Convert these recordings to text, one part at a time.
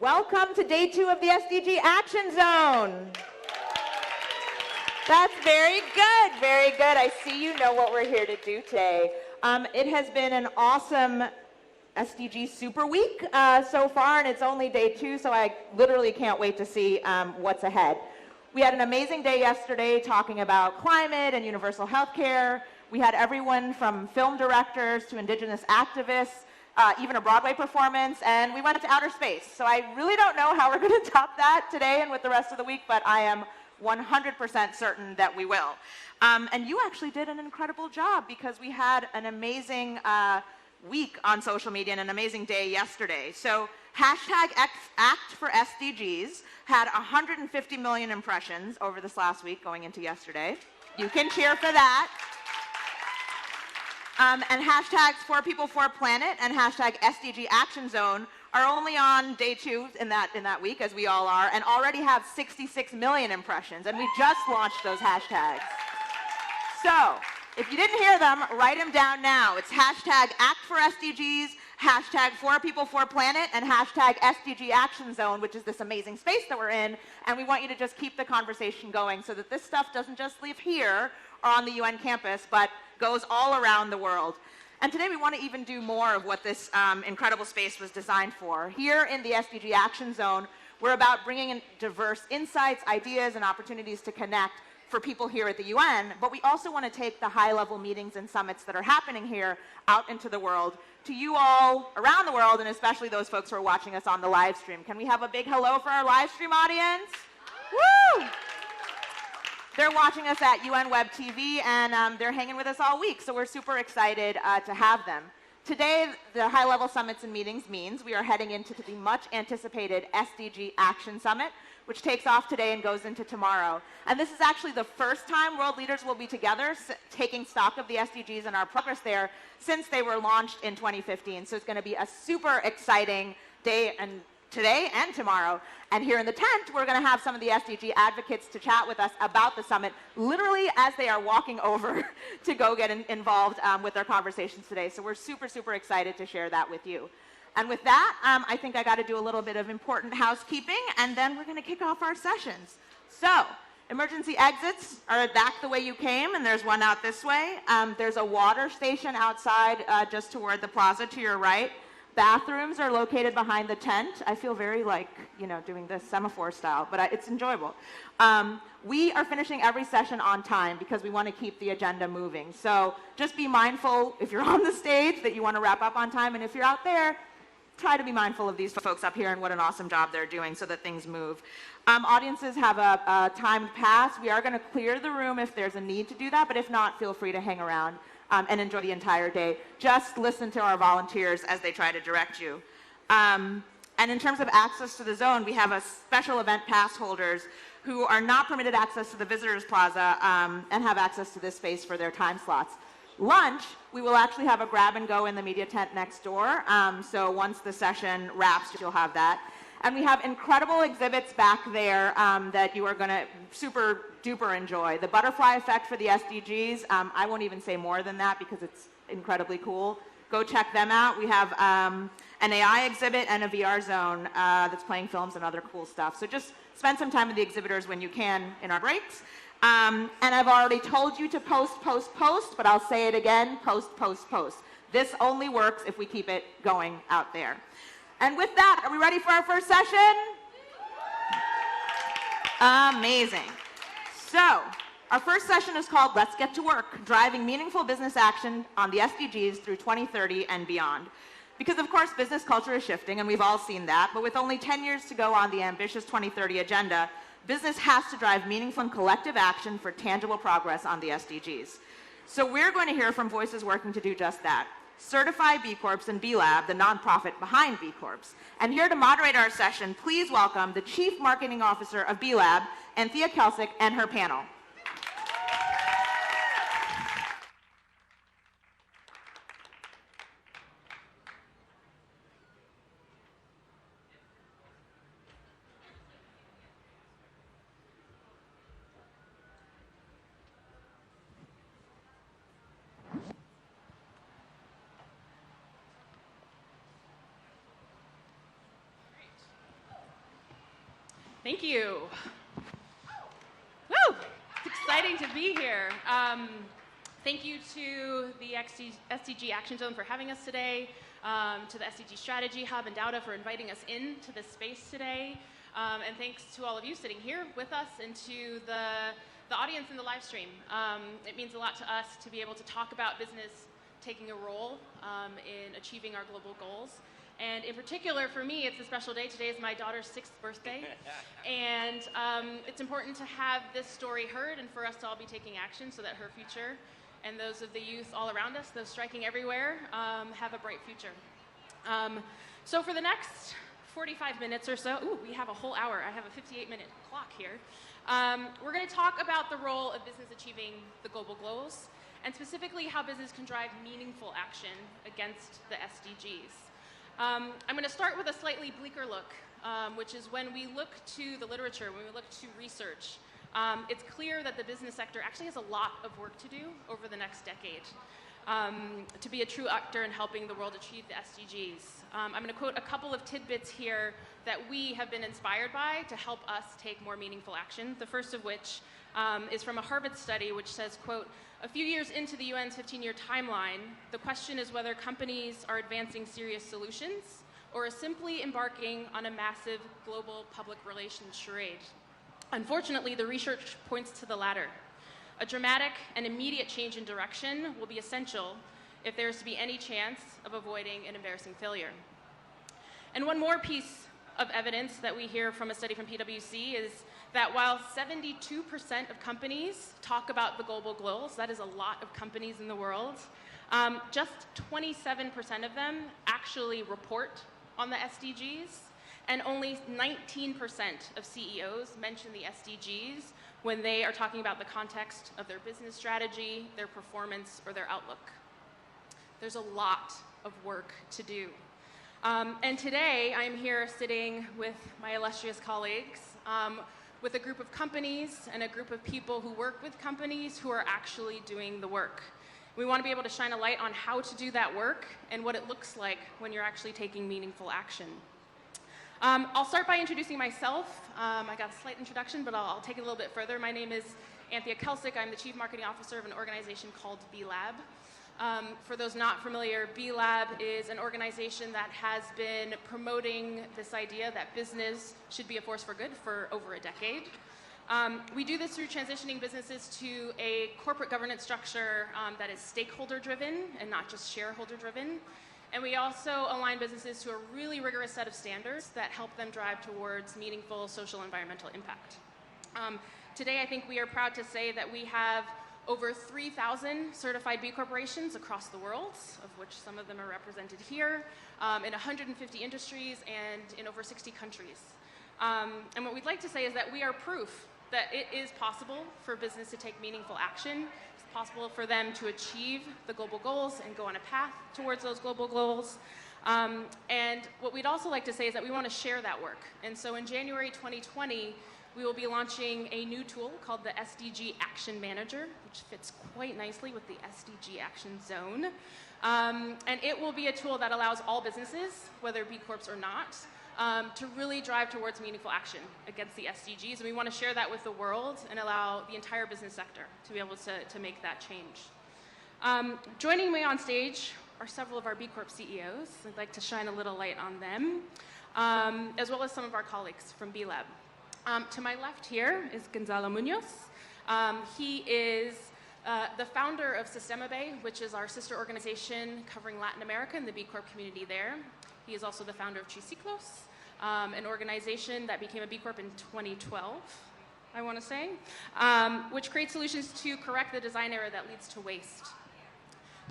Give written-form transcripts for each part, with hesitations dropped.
Welcome to day 2 of the SDG Action Zone. That's very good, very good. I see you know what we're here to do today. It has been an awesome SDG Super Week so far, and it's only day 2, so I literally can't wait to see what's ahead. We had an amazing day yesterday talking about climate and universal health care. We had everyone from film directors to indigenous activists, even a Broadway performance, and we went to outer space. So I really don't know how we're going to top that today and with the rest of the week, but I am 100% certain that we will. And you actually did an incredible job because we had an amazing week on social media and an amazing day yesterday. So hashtag Act for SDGs had 150 million impressions over this last week going into yesterday. You can cheer for that. And hashtags For People for Planet and hashtag SDG Action Zone are only on day 2 in that week, as we all are, and already have 66 million impressions. And we just launched those hashtags. So if you didn't hear them, write them down now. It's hashtag Act for SDGs, hashtag For People for Planet, and hashtag SDG Action Zone, which is this amazing space that we're in. And we want you to just keep the conversation going so that this stuff doesn't just leave here or on the UN campus, but goes all around the world. And today we want to even do more of what this incredible space was designed for. Here in the SDG Action Zone, we're about bringing in diverse insights, ideas, and opportunities to connect for people here at the UN, but we also want to take the high-level meetings and summits that are happening here out into the world to you all around the world, and especially those folks who are watching us on the live stream. Can we have a big hello for our live stream audience? Woo! They're watching us at UN Web TV, and they're hanging with us all week, so we're super excited to have them. Today, the high-level summits and meetings means we are heading into the much-anticipated SDG Action Summit, which takes off today and goes into tomorrow. And this is actually the first time world leaders will be together taking stock of the SDGs and our progress there since they were launched in 2015. So it's going to be a super exciting day and today and tomorrow. And here in the tent, we're going to have some of the SDG advocates to chat with us about the summit, literally as they are walking over to go get involved with their conversations today. So we're super, super excited to share that with you. And with that, I think I got to do a little bit of important housekeeping, and then we're going to kick off our sessions. So emergency exits are back the way you came, and there's one out this way. There's a water station outside just toward the plaza to your right. Bathrooms are located behind the tent. I feel very like, doing this semaphore style, but it's enjoyable. We are finishing every session on time because we want to keep the agenda moving. So just be mindful if you're on the stage that you want to wrap up on time, and if you're out there, try to be mindful of these folks up here and what an awesome job they're doing so that things move. Audiences have a timed pass. We are going to clear the room if there's a need to do that, but if not, feel free to hang around and enjoy the entire day. Just listen to our volunteers as they try to direct you. And in terms of access to the zone, we have a special event pass holders who are not permitted access to the visitors plaza and have access to this space for their time slots. Lunch, we will actually have a grab and go in the media tent next door. So once the session wraps, you'll have that. And we have incredible exhibits back there that you are going to super duper enjoy. The butterfly effect for the SDGs, I won't even say more than that because it's incredibly cool. Go check them out. We have an AI exhibit and a VR zone that's playing films and other cool stuff. So just spend some time with the exhibitors when you can in our breaks. And I've already told you to post, but I'll say it again, post. This only works if we keep it going out there. And with that, are we ready for our first session? Amazing. So, our first session is called Let's Get to Work, Driving Meaningful Business Action on the SDGs through 2030 and beyond. Because of course, business culture is shifting, and we've all seen that, but with only 10 years to go on the ambitious 2030 agenda, business has to drive meaningful and collective action for tangible progress on the SDGs. So we're going to hear from voices working to do just that. Certified B Corps and B Lab, the nonprofit behind B Corps. And here to moderate our session, please welcome the Chief Marketing Officer of B Lab, Anthea Kelsek, and her panel. Thank you. Woo! It's exciting to be here. Thank you to the SDG Action Zone for having us today, to the SDG Strategy Hub and Dauda for inviting us into this space today, and thanks to all of you sitting here with us and to the audience in the live stream. It means a lot to us to be able to talk about business taking a role in achieving our global goals. And in particular, for me, it's a special day. Today is my daughter's 6th birthday. And it's important to have this story heard and for us to all be taking action so that her future and those of the youth all around us, those striking everywhere, have a bright future. So for the next 45 minutes or so, ooh, we have a whole hour. I have a 58-minute clock here. We're going to talk about the role of business achieving the global goals, and specifically how business can drive meaningful action against the SDGs. I'm going to start with a slightly bleaker look, which is when we look to the literature, when we look to research, it's clear that the business sector actually has a lot of work to do over the next decade to be a true actor in helping the world achieve the SDGs. I'm going to quote a couple of tidbits here that we have been inspired by to help us take more meaningful action. The first of which is from a Harvard study which says, quote, "A few years into the UN's 15-year timeline, the question is whether companies are advancing serious solutions or are simply embarking on a massive global public relations charade. Unfortunately, the research points to the latter. A dramatic and immediate change in direction will be essential if there is to be any chance of avoiding an embarrassing failure." And one more piece of evidence that we hear from a study from PwC is that while 72% of companies talk about the global goals, that is a lot of companies in the world, just 27% of them actually report on the SDGs, and only 19% of CEOs mention the SDGs when they are talking about the context of their business strategy, their performance, or their outlook. There's a lot of work to do. And today, I'm here sitting with my illustrious colleagues, with a group of companies and a group of people who work with companies who are actually doing the work. We want to be able to shine a light on how to do that work and what it looks like when you're actually taking meaningful action. I'll start by introducing myself. I got a slight introduction, but I'll take it a little bit further. My name is Anthea Kelsek. I'm the Chief Marketing Officer of an organization called B-Lab. For those not familiar, B-Lab is an organization that has been promoting this idea that business should be a force for good for over a decade. We do this through transitioning businesses to a corporate governance structure that is stakeholder-driven and not just shareholder-driven. And we also align businesses to a really rigorous set of standards that help them drive towards meaningful social and environmental impact. Today, I think we are proud to say that we have over 3,000 certified B corporations across the world, of which some of them are represented here, in 150 industries and in over 60 countries. And what we'd like to say is that we are proof that it is possible for business to take meaningful action. It's possible for them to achieve the global goals and go on a path towards those global goals. And what we'd also like to say is that we want to share that work. And so in January 2020, we will be launching a new tool called the Sdg Action Manager, which fits quite nicely with the SDG Action Zone. And it will be a tool that allows all businesses, whether B Corps or not, to really drive towards meaningful action against the SDGs. And we want to share that with the world and allow the entire business sector to be able to make that change. Joining me on stage are several of our B Corp CEOs. I'd like to shine a little light on them, as well as some of our colleagues from B-Lab. To my left here is Gonzalo Munoz. He is the founder of Sistema B, which is our sister organization covering Latin America and the B Corp community there. He is also the founder of Triciclos, an organization that became a B Corp in 2012, I want to say, which creates solutions to correct the design error that leads to waste.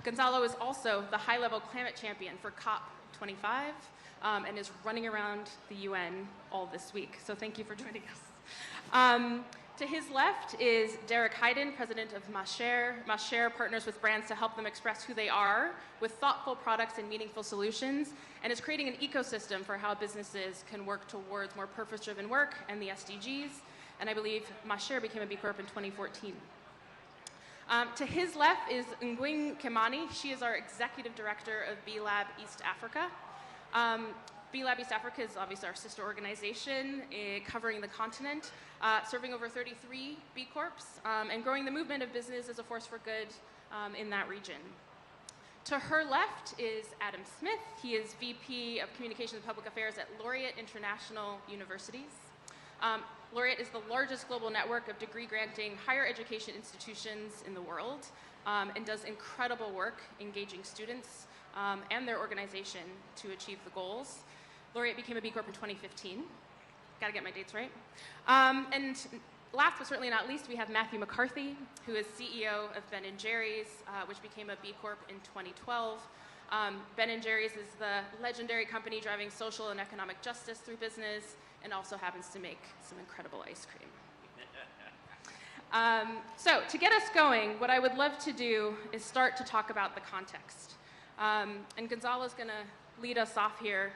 Gonzalo is also the high-level climate champion for COP25, and is running around the UN all this week. So thank you for joining us. To his left is Derek Hayden, president of Machere. Machere partners with brands to help them express who they are with thoughtful products and meaningful solutions, and is creating an ecosystem for how businesses can work towards more purpose-driven work and the SDGs. And I believe Machere became a B Corp in 2014. To his left is Nguyen Kimani. She is our executive director of B-Lab East Africa. B-Lab East Africa is obviously our sister organization covering the continent, serving over 33 B Corps, and growing the movement of business as a force for good in that region. To her left is Adam Smith. He is VP of Communications and Public Affairs at Laureate International Universities. Laureate is the largest global network of degree-granting higher education institutions in the world, and does incredible work engaging students and their organization to achieve the goals. Laureate became a B Corp in 2015. Gotta get my dates right. And last but certainly not least, we have Matthew Mccarthy, who is CEO of Ben & Jerry's, which became a B Corp in 2012. Ben & Jerry's is the legendary company driving social and economic justice through business, and also happens to make some incredible ice cream. So to get us going, what I would love to do is start to talk about the context. And Gonzalo's going to lead us off here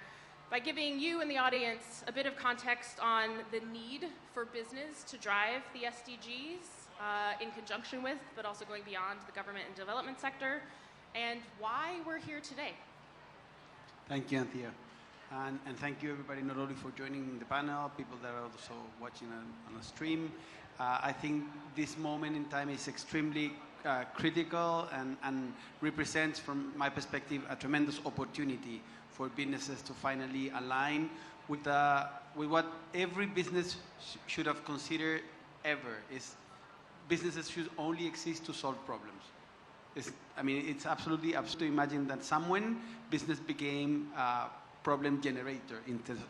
by giving you and the audience a bit of context on the need for business to drive the SDGs in conjunction with, but also going beyond the government and development sector, and why we're here today. Thank you, Anthea. And thank you, everybody, not only for joining the panel, people that are also watching on a stream. I think this moment in time is extremely critical and represents, from my perspective, a tremendous opportunity for businesses to finally align with what every business should have considered ever, is businesses should only exist to solve problems. It's absolutely absurd to imagine that someone business became a problem generator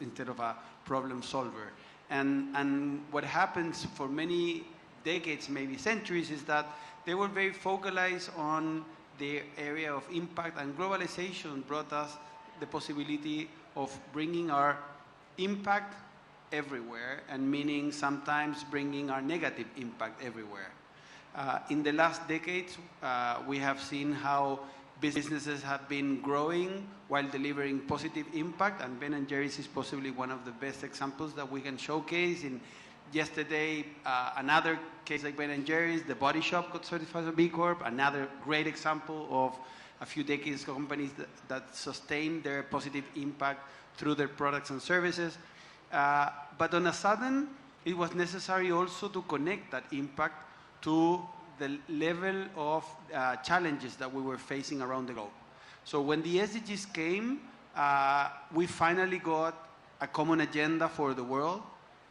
instead of a problem solver. And what happens for many decades, maybe centuries, is that they were very focalized on their area of impact, and globalization brought us the possibility of bringing our impact everywhere, and meaning sometimes bringing our negative impact everywhere. In the last decades, we have seen how businesses have been growing while delivering positive impact, and Ben & Jerry's is possibly one of the best examples that we can showcase. Yesterday, another case like Ben & Jerry's, the Body Shop got certified as a B Corp, another great example of a few decades companies that sustain their positive impact through their products and services. But on a sudden, it was necessary also to connect that impact to the level of challenges that we were facing around the globe. So when the SDGs came, we finally got a common agenda for the world.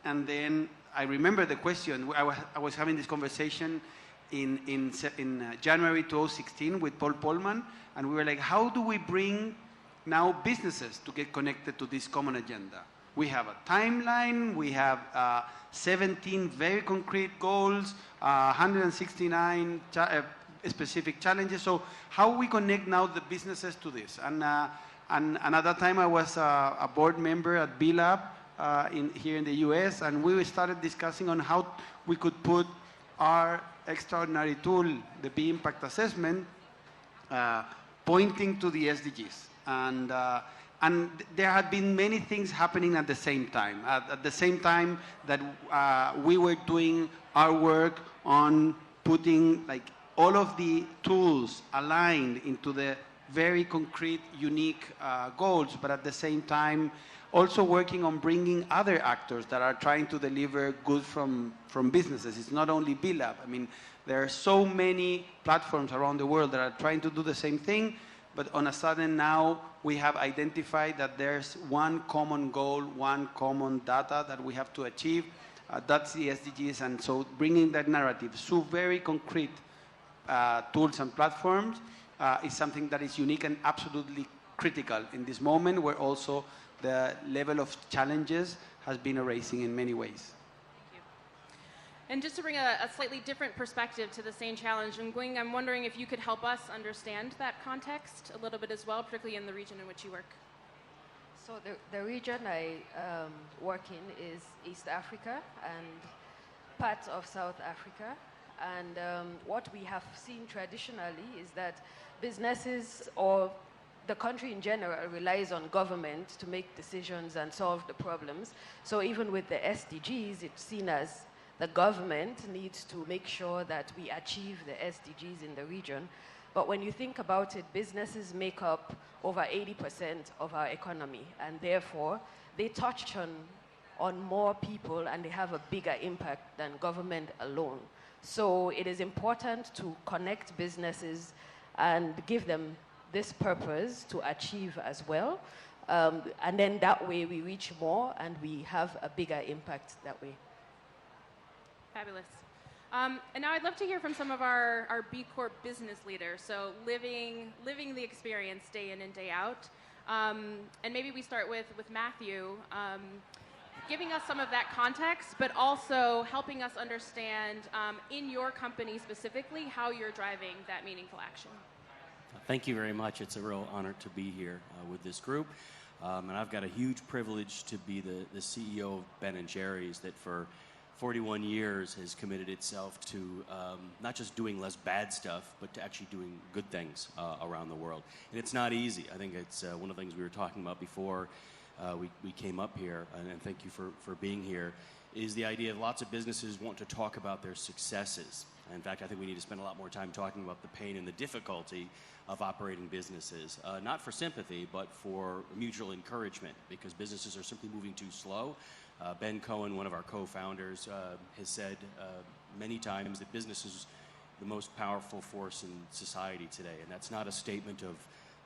And then I remember the question, I was having this conversation in January 2016 with Paul Polman, and we were like, how do we bring now businesses to get connected to this common agenda? We have a timeline, we have 17 very concrete goals, 169 specific challenges. So how we connect now the businesses to this? And at that time I was a board member at B-Lab here in the US, and we started discussing on how we could put our extraordinary tool, the B Impact Assessment, pointing to the SDGs. And there had been many things happening at the same time. At the same time that we were doing our work on putting all of the tools aligned into the very concrete, unique goals, but at the same time also working on bringing other actors that are trying to deliver good from businesses. It's not only B-Lab. There are so many platforms around the world that are trying to do the same thing, but on a sudden now we have identified that there's one common goal, one common data that we have to achieve. That's the SDGs, and so bringing that narrative through very concrete tools and platforms is something that is unique and absolutely critical in this moment, where also the level of challenges has been arising in many ways. And just to bring a slightly different perspective to the same challenge, I'm wondering if you could help us understand that context a little bit as well, particularly in the region in which you work. So the region I work in is East Africa and parts of South Africa. And what we have seen traditionally is that businesses, or the country in general, relies on government to make decisions and solve the problems. So even with the SDGs, it's seen as the government needs to make sure that we achieve the SDGs in the region. But when you think about it, businesses make up over 80% of our economy, and therefore they touch on more people and they have a bigger impact than government alone. So it is important to connect businesses and give them this purpose to achieve as well. And then that way we reach more and we have a bigger impact that way. Fabulous. And now I'd love to hear from some of our B Corp business leaders, so living the experience day in and day out. And maybe we start with Matthew, giving us some of that context, but also helping us understand in your company specifically how you're driving that meaningful action. Thank you very much. It's a real honor to be here with this group. And I've got a huge privilege to be the CEO of Ben & Jerry's that for 41 years has committed itself to not just doing less bad stuff, but to actually doing good things around the world. And it's not easy. I think it's one of the things we were talking about before we came up here, and thank you for being here, is the idea of lots of businesses want to talk about their successes. In fact, I think we need to spend a lot more time talking about the pain and the difficulty of operating businesses, not for sympathy, but for mutual encouragement, because businesses are simply moving too slow. Ben Cohen, one of our co-founders, has said many times that business is the most powerful force in society today, and that's not a statement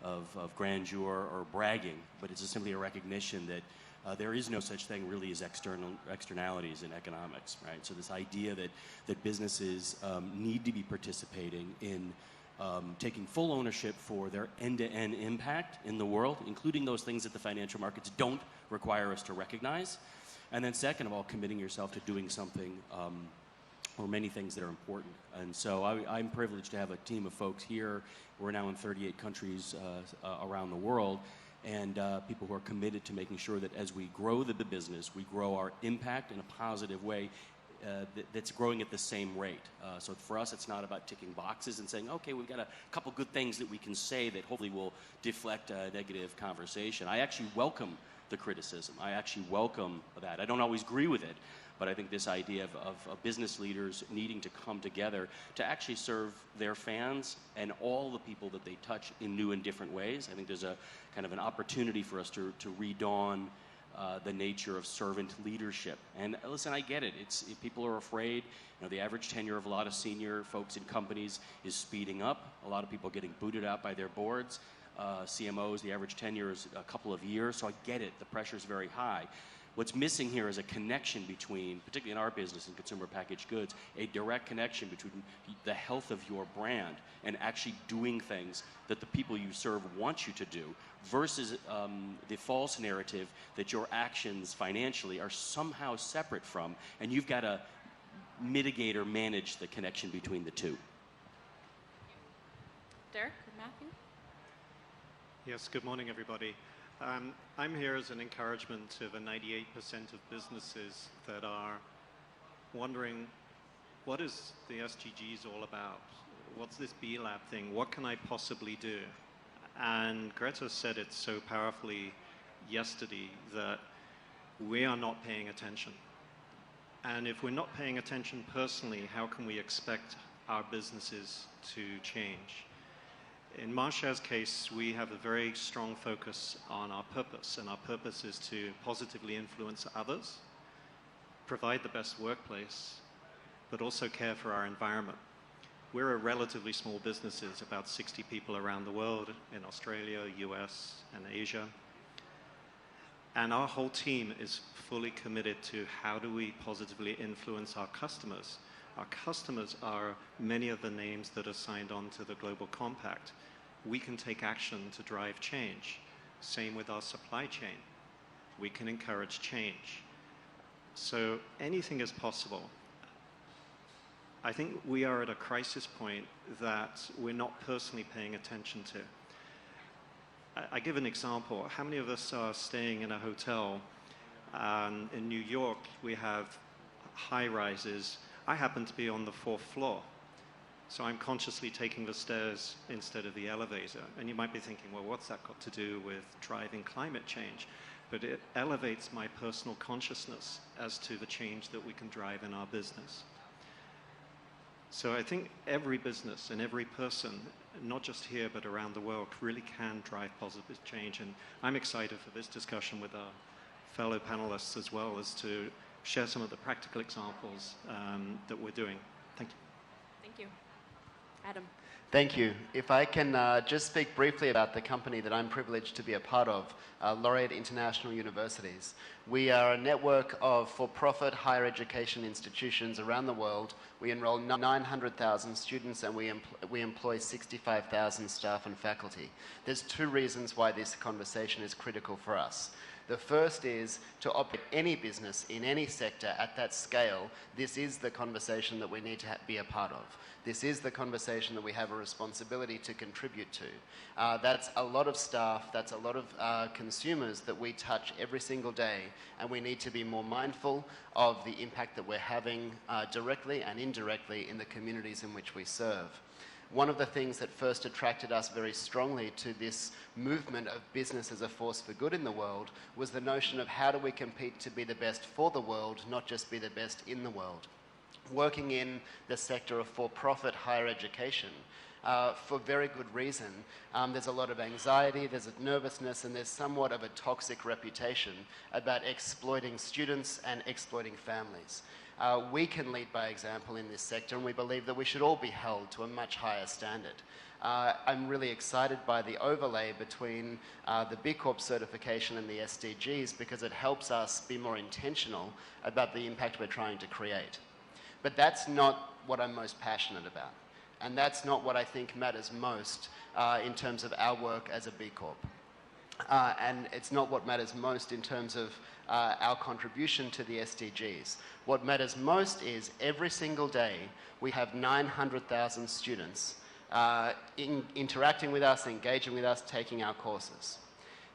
of grandeur or bragging, but it's simply a recognition that there is no such thing really as externalities in economics, right? So this idea that businesses need to be participating in taking full ownership for their end-to-end impact in the world, including those things that the financial markets don't require us to recognize. And then second of all, committing yourself to doing something or many things that are important. And so I'm privileged to have a team of folks here. We're now in 38 countries around the world, and people who are committed to making sure that as we grow the business, we grow our impact in a positive way that's growing at the same rate. So for us, it's not about ticking boxes and saying, okay, we've got a couple good things that we can say that hopefully will deflect a negative conversation. I actually welcome the criticism. I actually welcome that. I don't always agree with it, but I think this idea of business leaders needing to come together to actually serve their fans and all the people that they touch in new and different ways. I think there's a kind of an opportunity for us to redawn the nature of servant leadership. And listen, I get it. People are afraid. You know, the average tenure of a lot of senior folks in companies is speeding up. A lot of people are getting booted out by their boards. CMOs, the average tenure is a couple of years, so I get it. The pressure is very high. What's missing here is a connection between, particularly in our business in consumer packaged goods, a direct connection between the health of your brand and actually doing things that the people you serve want you to do versus the false narrative that your actions financially are somehow separate from, and you've got to mitigate or manage the connection between the two. Derek, Matthew? Yes, good morning, everybody. I'm here as an encouragement to the 98% of businesses that are wondering, what is the SDGs all about? What's this B-Lab thing? What can I possibly do? And Greta said it so powerfully yesterday that we are not paying attention. And if we're not paying attention personally, how can we expect our businesses to change? In Machere's case, we have a very strong focus on our purpose, and our purpose is to positively influence others, provide the best workplace, but also care for our environment. We're a relatively small business, about 60 people around the world, in Australia, US, and Asia. And our whole team is fully committed to how do we positively influence our customers. Our customers are many of the names that are signed on to the Global Compact. We can take action to drive change. Same with our supply chain. We can encourage change. So anything is possible. I think we are at a crisis point that we're not personally paying attention to. I give an example. How many of us are staying in a hotel? In New York, we have high rises. I happen to be on the 4th floor, so I'm consciously taking the stairs instead of the elevator. And you might be thinking, well, what's that got to do with driving climate change? But it elevates my personal consciousness as to the change that we can drive in our business. So I think every business and every person, not just here but around the world, really can drive positive change. And I'm excited for this discussion with our fellow panelists as well, as to share some of the practical examples that we're doing. Thank you. Thank you. Adam. Thank you. If I can just speak briefly about the company that I'm privileged to be a part of, Laureate International Universities. We are a network of for-profit higher education institutions around the world. We enroll 900,000 students and we employ 65,000 staff and faculty. There's two reasons why this conversation is critical for us. The first is to operate any business in any sector at that scale. This is the conversation that we need to be a part of. This is the conversation that we have a responsibility to contribute to. That's a lot of staff, that's a lot of consumers that we touch every single day, and we need to be more mindful of the impact that we're having directly and indirectly in the communities in which we serve. One of the things that first attracted us very strongly to this movement of business as a force for good in the world was the notion of how do we compete to be the best for the world, not just be the best in the world. Working in the sector of for-profit higher education, for very good reason, there's a lot of anxiety, there's a nervousness, and there's somewhat of a toxic reputation about exploiting students and exploiting families. We can lead by example in this sector, and we believe that we should all be held to a much higher standard. I'm really excited by the overlay between the B Corp certification and the SDGs, because it helps us be more intentional about the impact we're trying to create. But that's not what I'm most passionate about. And that's not what I think matters most in terms of our work as a B Corp. And it's not what matters most in terms of our contribution to the SDGs. What matters most is every single day we have 900,000 students interacting with us, engaging with us, taking our courses.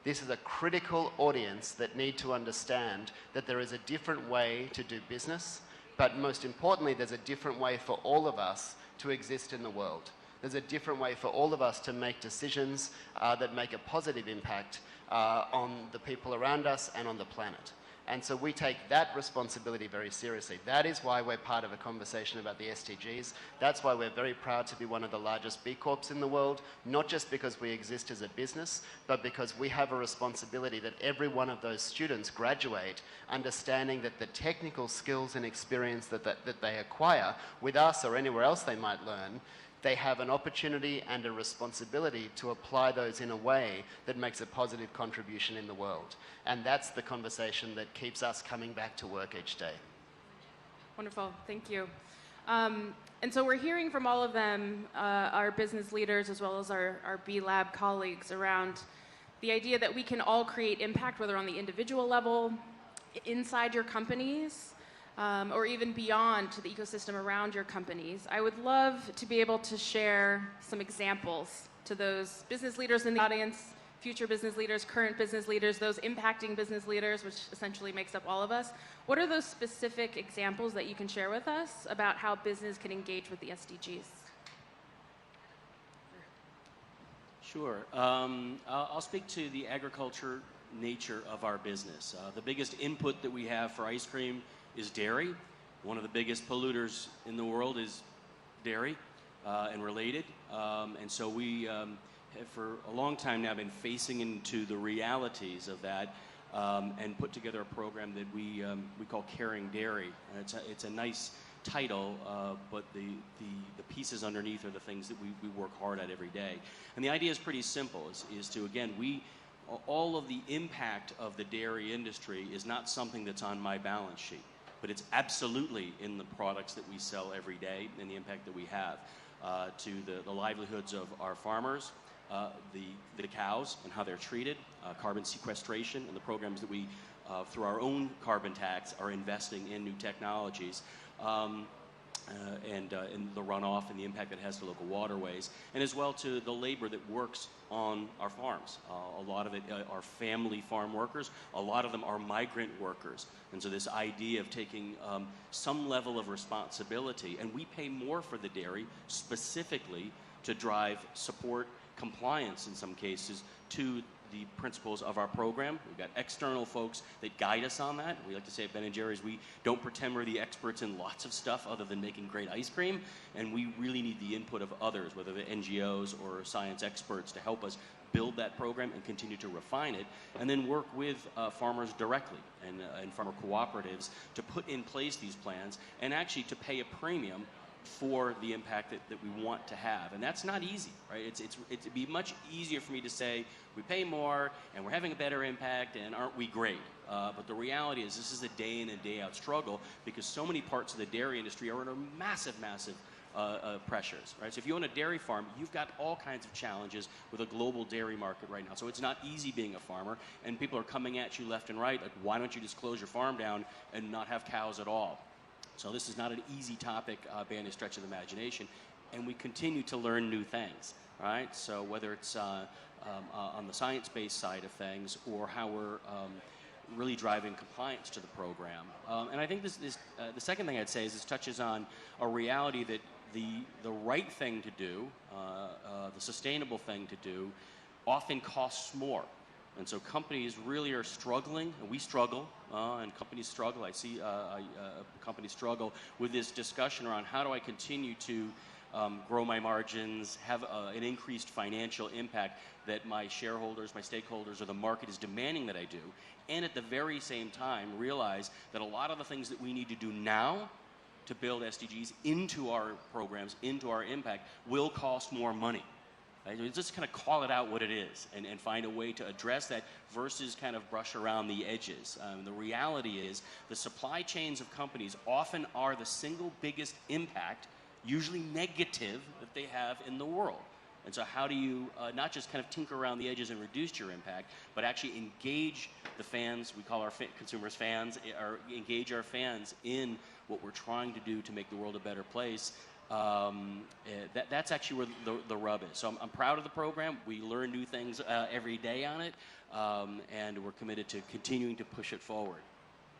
This is a critical audience that need to understand that there is a different way to do business, but most importantly, there's a different way for all of us to exist in the world. There's a different way for all of us to make decisions that make a positive impact on the people around us and on the planet. And so we take that responsibility very seriously. That is why we're part of a conversation about the SDGs. That's why we're very proud to be one of the largest B Corps in the world, not just because we exist as a business, but because we have a responsibility that every one of those students graduate understanding that the technical skills and experience that they acquire with us or anywhere else they might learn, they have an opportunity and a responsibility to apply those in a way that makes a positive contribution in the world. And that's the conversation that keeps us coming back to work each day. Wonderful, thank you. And so we're hearing from all of them, our business leaders as well as our B Lab colleagues, around the idea that we can all create impact, whether on the individual level, inside your companies, or even beyond to the ecosystem around your companies. I would love to be able to share some examples to those business leaders in the audience, future business leaders, current business leaders, those impacting business leaders, which essentially makes up all of us. What are those specific examples that you can share with us about how business can engage with the SDGs? Sure. I'll speak to the agriculture nature of our business. The biggest input that we have for ice cream is dairy. One of the biggest polluters in the world is dairy and related. And so we have for a long time now been facing into the realities of that and put together a program that we call Caring Dairy. It's a nice title, but the pieces underneath are the things that we work hard at every day. And the idea is pretty simple, is to, again, all of the impact of the dairy industry is not something that's on my balance sheet, but it's absolutely in the products that we sell every day and the impact that we have to the livelihoods of our farmers, the cows and how they're treated, carbon sequestration and the programs that we, through our own carbon tax, are investing in new technologies, and the runoff and the impact that it has to local waterways, and as well to the labor that works on our farms. A lot of it are family farm workers. A lot of them are migrant workers. And so this idea of taking some level of responsibility, and we pay more for the dairy specifically to drive support, compliance in some cases, to the principles of our program. We've got external folks that guide us on that. We like to say at Ben & Jerry's, we don't pretend we're the experts in lots of stuff other than making great ice cream, and we really need the input of others, whether they're NGOs or science experts, to help us build that program and continue to refine it, and then work with farmers directly and farmer cooperatives to put in place these plans and actually to pay a premium for the impact that we want to have. And that's not easy, right? It'd be much easier for me to say, we pay more and we're having a better impact and aren't we great? But the reality is this is a day in and day out struggle because so many parts of the dairy industry are under massive pressures, right? So if you own a dairy farm, you've got all kinds of challenges with a global dairy market right now. So it's not easy being a farmer, and people are coming at you left and right, like, why don't you just close your farm down and not have cows at all? So this is not an easy topic by any stretch of the imagination, and we continue to learn new things, right? So whether it's on the science-based side of things or how we're really driving compliance to the program. And I think the second thing I'd say is this touches on a reality that the right thing to do, the sustainable thing to do, often costs more. And so companies really are struggling, and we struggle, and companies struggle. I see companies struggle with this discussion around how do I continue to grow my margins, have an increased financial impact that my shareholders, my stakeholders, or the market is demanding that I do, and at the very same time realize that a lot of the things that we need to do now to build SDGs into our programs, into our impact, will cost more money. Right? Just kind of call it out what it is and find a way to address that versus kind of brush around the edges. The reality is the supply chains of companies often are the single biggest impact, usually negative, that they have in the world. And so how do you not just kind of tinker around the edges and reduce your impact, but actually engage the fans, we call our consumers fans, or engage our fans in what we're trying to do to make the world a better place. That's actually where the rub is. So I'm proud of the program. We learn new things every day on it, and we're committed to continuing to push it forward.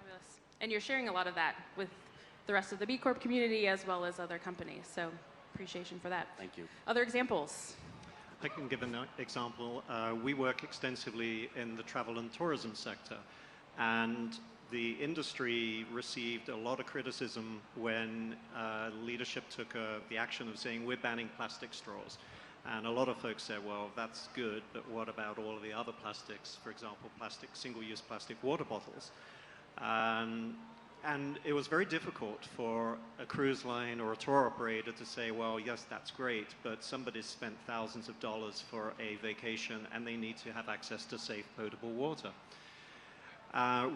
Fabulous. And you're sharing a lot of that with the rest of the B Corp community as well as other companies. So appreciation for that. Thank you. Other examples? I can give an example. We work extensively in the travel and tourism sector, and the industry received a lot of criticism when leadership took the action of saying we're banning plastic straws. And a lot of folks said, well, that's good, but what about all of the other plastics, for example, single-use plastic water bottles? And it was very difficult for a cruise line or a tour operator to say, well, yes, that's great, but somebody's spent thousands of dollars for a vacation and they need to have access to safe, potable water.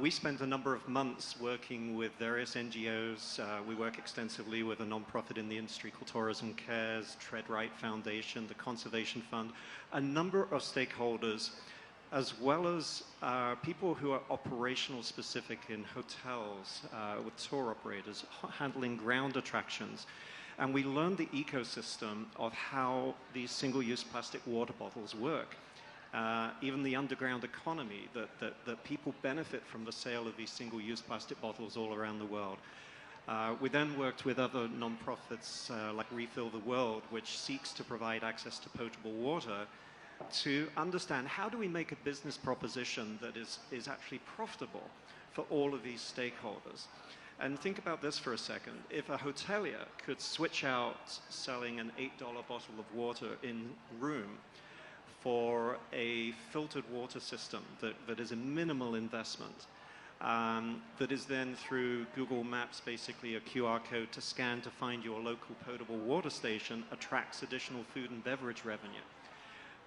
We spent a number of months working with various NGOs. We work extensively with a nonprofit in the industry called Tourism Cares, Tread Right Foundation, the Conservation Fund, a number of stakeholders, as well as people who are operational specific in hotels, with tour operators, handling ground attractions. And we learned the ecosystem of how these single-use plastic water bottles work. Even the underground economy, that people benefit from the sale of these single-use plastic bottles all around the world. We then worked with other nonprofits like Refill the World, which seeks to provide access to potable water, to understand how do we make a business proposition that is actually profitable for all of these stakeholders. And think about this for a second. If a hotelier could switch out selling an $8 bottle of water in room for a filtered water system that is a minimal investment, that is then through Google Maps, basically a QR code to scan to find your local potable water station, attracts additional food and beverage revenue,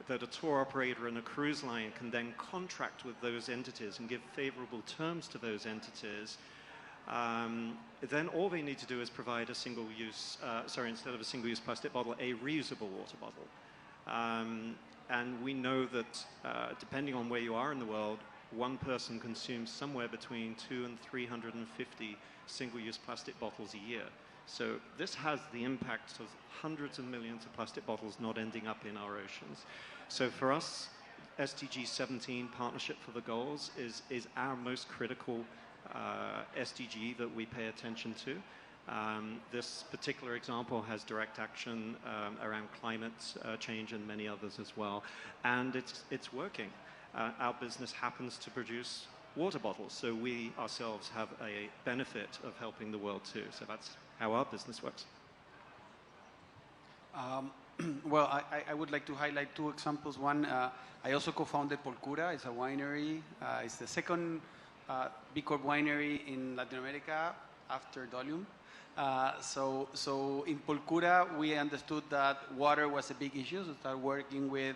that a tour operator and a cruise line can then contract with those entities and give favorable terms to those entities, then all they need to do is provide a single-use, instead of a single-use plastic bottle, a reusable water bottle. And we know that depending on where you are in the world, one person consumes somewhere between 200 and 350 single-use plastic bottles a year. So this has the impact of hundreds of millions of plastic bottles not ending up in our oceans. So for us, SDG 17, Partnership for the Goals, is our most critical SDG that we pay attention to. This particular example has direct action around climate change and many others as well. And it's working. our business happens to produce water bottles, so we ourselves have a benefit of helping the world too. So that's how our business works. Well, I would like to highlight two examples. One, I also co-founded Polcura. It's a winery. It's the second B Corp winery in Latin America after Dolium. So in Polcura, we understood that water was a big issue. So we started working with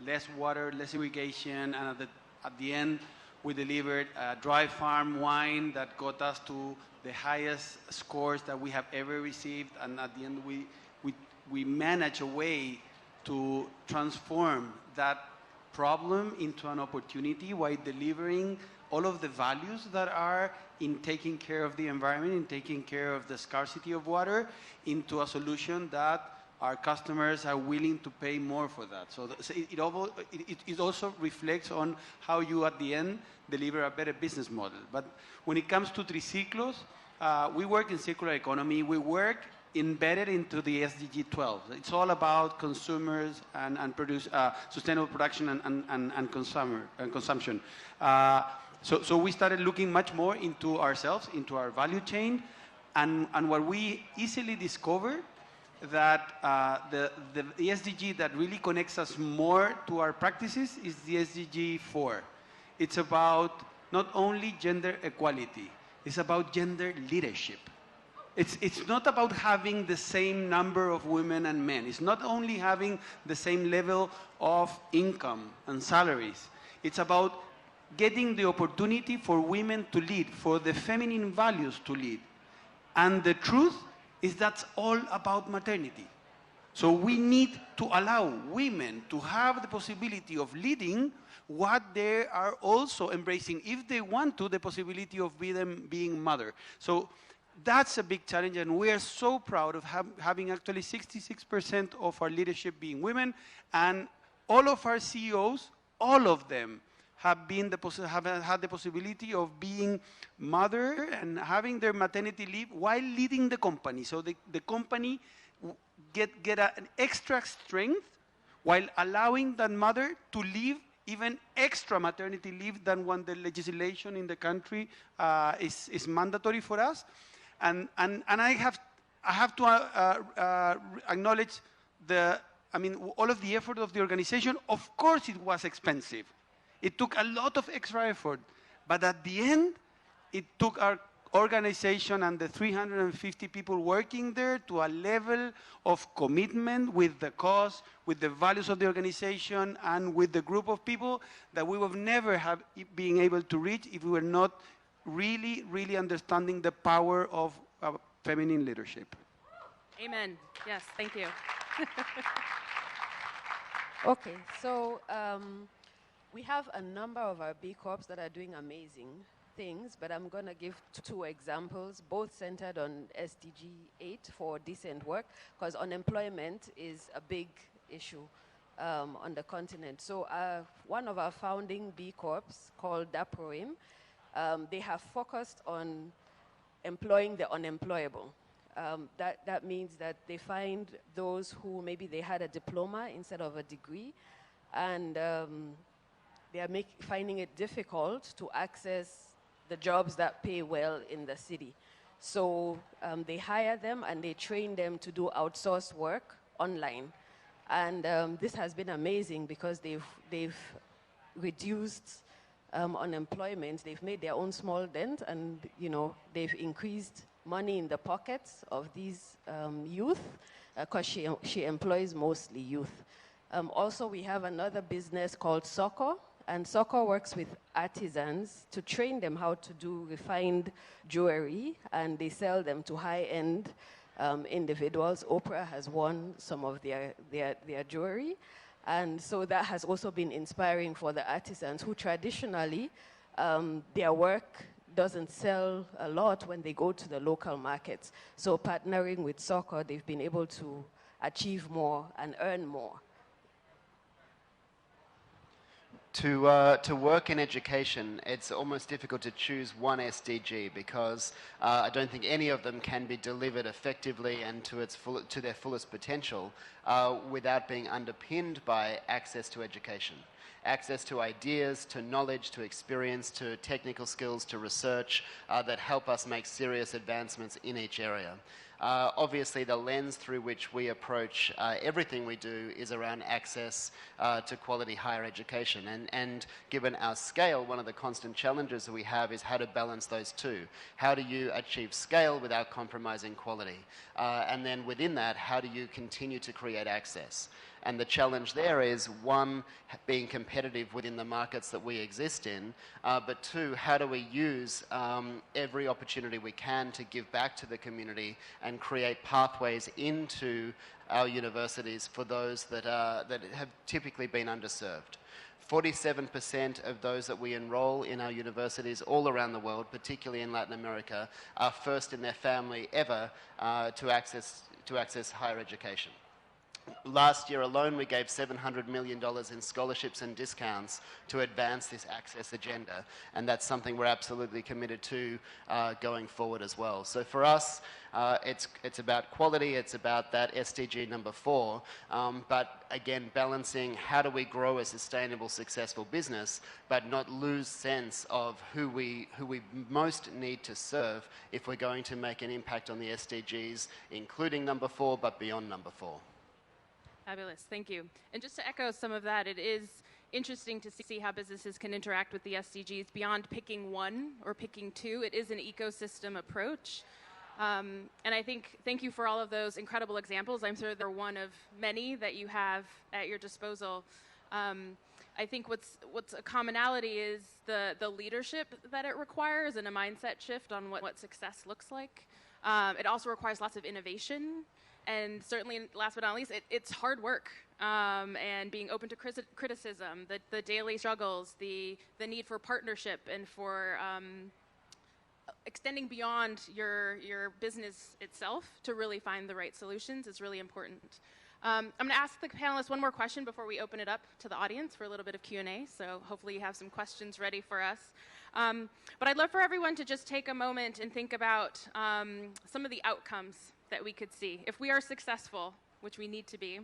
less water, less irrigation, and at the end, we delivered a dry farm wine that got us to the highest scores that we have ever received. And at the end, we managed a way to transform that problem into an opportunity while delivering all of the values that are in taking care of the environment, in taking care of the scarcity of water, into a solution that our customers are willing to pay more for that. So it also reflects on how you, at the end, deliver a better business model. But when it comes to Triciclos, we work in circular economy. We work embedded into the SDG 12. It's all about consumers and produce sustainable production and consumption. So we started looking much more into ourselves, into our value chain, and what we easily discovered that the SDG that really connects us more to our practices is the SDG 4. It's about not only gender equality, it's about gender leadership. It's not about having the same number of women and men. It's not only having the same level of income and salaries. It's about getting the opportunity for women to lead, for the feminine values to lead. And the truth is that's all about maternity. So we need to allow women to have the possibility of leading what they are also embracing, if they want to, the possibility of being mother. So that's a big challenge, and we are so proud of having actually 66% of our leadership being women, and all of our CEOs, all of them, have had the possibility of being mother and having their maternity leave while leading the company. So the company get an extra strength while allowing that mother to leave even extra maternity leave than when the legislation in the country is mandatory for us. And I have to acknowledge all of the effort of the organization. Of course, it was expensive. It took a lot of extra effort, but at the end, it took our organization and the 350 people working there to a level of commitment with the cause, with the values of the organization, and with the group of people that we would never have been able to reach if we were not really, really understanding the power of feminine leadership. Amen. Yes, thank you. Okay, so we have a number of our B Corps that are doing amazing things, but I'm going to give two examples, both centered on SDG 8 for decent work, because unemployment is a big issue on the continent. So one of our founding B Corps, called DAPROIM, they have focused on employing the unemployable. That means that they find those who maybe they had a diploma instead of a degree, and they are finding it difficult to access the jobs that pay well in the city. So they hire them and they train them to do outsourced work online. And this has been amazing because they've reduced unemployment. They've made their own small dent, and they've increased money in the pockets of these youth, because she employs mostly youth. Also, we have another business called Soccer, and Soccer works with artisans to train them how to do refined jewelry, and they sell them to high-end individuals. Oprah has won some of their jewelry, and so that has also been inspiring for the artisans who traditionally, their work doesn't sell a lot when they go to the local markets. So partnering with Soccer, they've been able to achieve more and earn more. To work in education, it's almost difficult to choose one SDG because I don't think any of them can be delivered effectively and to their fullest potential without being underpinned by access to education. access to ideas, to knowledge, to experience, to technical skills, to research that help us make serious advancements in each area. Obviously, the lens through which we approach everything we do is around access to quality higher education. And given our scale, one of the constant challenges that we have is how to balance those two. How do you achieve scale without compromising quality? And then within that, how do you continue to create access? And the challenge there is, one, being competitive within the markets that we exist in, but two, how do we use every opportunity we can to give back to the community and create pathways into our universities for those that have typically been underserved. 47% of those that we enroll in our universities all around the world, particularly in Latin America, are first in their family ever to access higher education. Last year alone, we gave $700 million in scholarships and discounts to advance this access agenda, and that's something we're absolutely committed to going forward as well. So for us, it's about quality, it's about that SDG number 4, but again, balancing how do we grow a sustainable, successful business, but not lose sense of who we most need to serve if we're going to make an impact on the SDGs, including number 4, but beyond number 4. Fabulous, thank you. And just to echo some of that, it is interesting to see how businesses can interact with the SDGs beyond picking one or picking two. It is an ecosystem approach. And I think, thank you for all of those incredible examples. I'm sure they're one of many that you have at your disposal. I think what's a commonality is the leadership that it requires and a mindset shift on what success looks like. It also requires lots of innovation. And certainly, last but not least, it's hard work and being open to criticism, the daily struggles, the need for partnership and for extending beyond your business itself to really find the right solutions is really important. I'm going to ask the panelists one more question before we open it up to the audience for a little bit of Q&A, so hopefully you have some questions ready for us. But I'd love for everyone to just take a moment and think about some of the outcomes that we could see. If we are successful, which we need to be,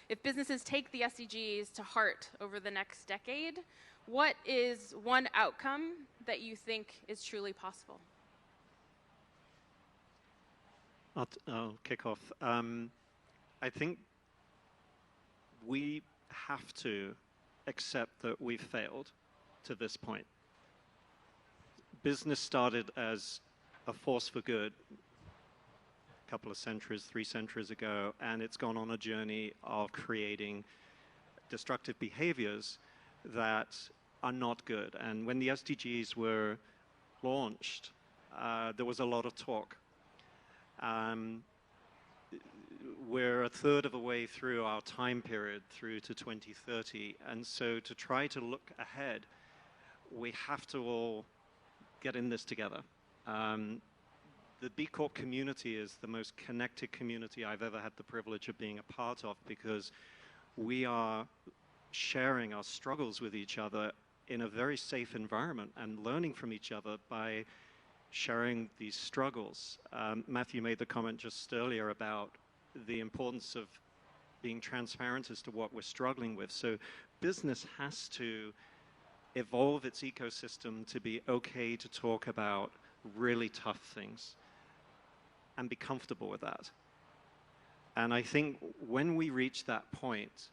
if businesses take the SDGs to heart over the next decade, what is one outcome that you think is truly possible? I'll kick off. I think we have to accept that we've failed to this point. Business started as a force for good couple of centuries, 3 centuries ago, and it's gone on a journey of creating destructive behaviors that are not good. And when the SDGs were launched, there was a lot of talk. We're a third of a way through our time period through to 2030, and so to try to look ahead, we have to all get in this together. The B Corp community is the most connected community I've ever had the privilege of being a part of, because we are sharing our struggles with each other in a very safe environment and learning from each other by sharing these struggles. Matthew made the comment just earlier about the importance of being transparent as to what we're struggling with. So business has to evolve its ecosystem to be okay to talk about really tough things and be comfortable with that. And I think when we reach that point,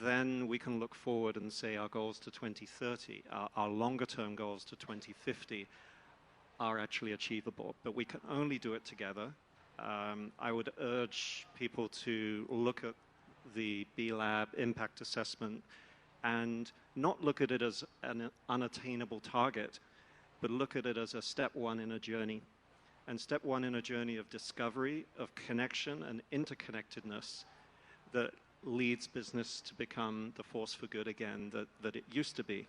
then we can look forward and say our goals to 2030, our longer term goals to 2050 are actually achievable. But we can only do it together. I would urge people to look at the B-Lab impact assessment and not look at it as an unattainable target, but look at it as a step one in a journey. And step one in a journey of discovery, of connection and interconnectedness that leads business to become the force for good again that it used to be.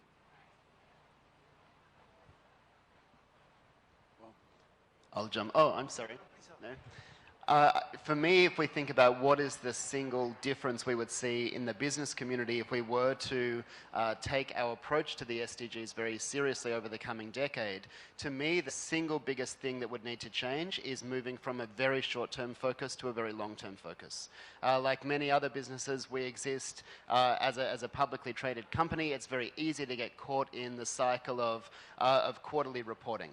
I'll jump. Oh, I'm sorry. No. For me, if we think about what is the single difference we would see in the business community if we were to take our approach to the SDGs very seriously over the coming decade, to me, the single biggest thing that would need to change is moving from a very short-term focus to a very long-term focus. Like many other businesses, we exist as a publicly traded company. It's very easy to get caught in the cycle of quarterly reporting.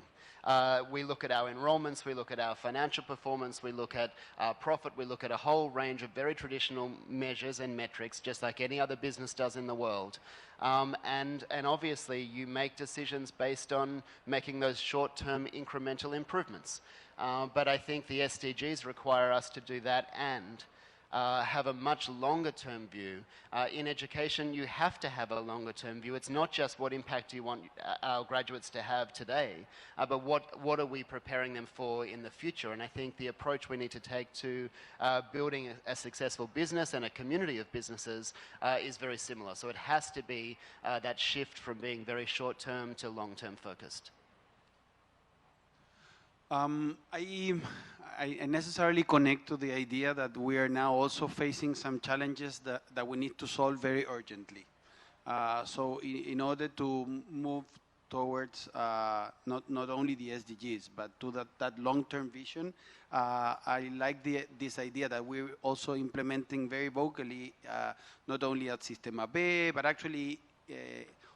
We look at our enrollments, we look at our financial performance, we look at our profit, we look at a whole range of very traditional measures and metrics, just like any other business does in the world. And obviously, you make decisions based on making those short-term incremental improvements. But I think the SDGs require us to do that and have a much longer-term view. In education, you have to have a longer-term view. It's not just what impact do you want our graduates to have today, but what are we preparing them for in the future? And I think the approach we need to take to building a successful business and a community of businesses is very similar. So it has to be that shift from being very short-term to long-term focused. I necessarily connect to the idea that we are now also facing some challenges that we need to solve very urgently. So in order to move towards not only the SDGs, but to that long-term vision, I like this idea that we're also implementing very vocally, not only at Sistema B, but actually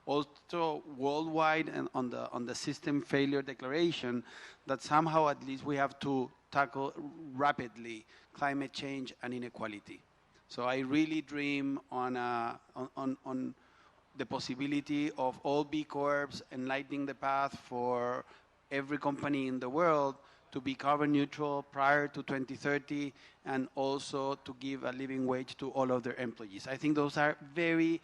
also worldwide and on the system failure declaration, that somehow at least we have to tackle rapidly climate change and inequality. So I really dream on the possibility of all B Corps enlightening the path for every company in the world to be carbon neutral prior to 2030, and also to give a living wage to all of their employees. I think those are very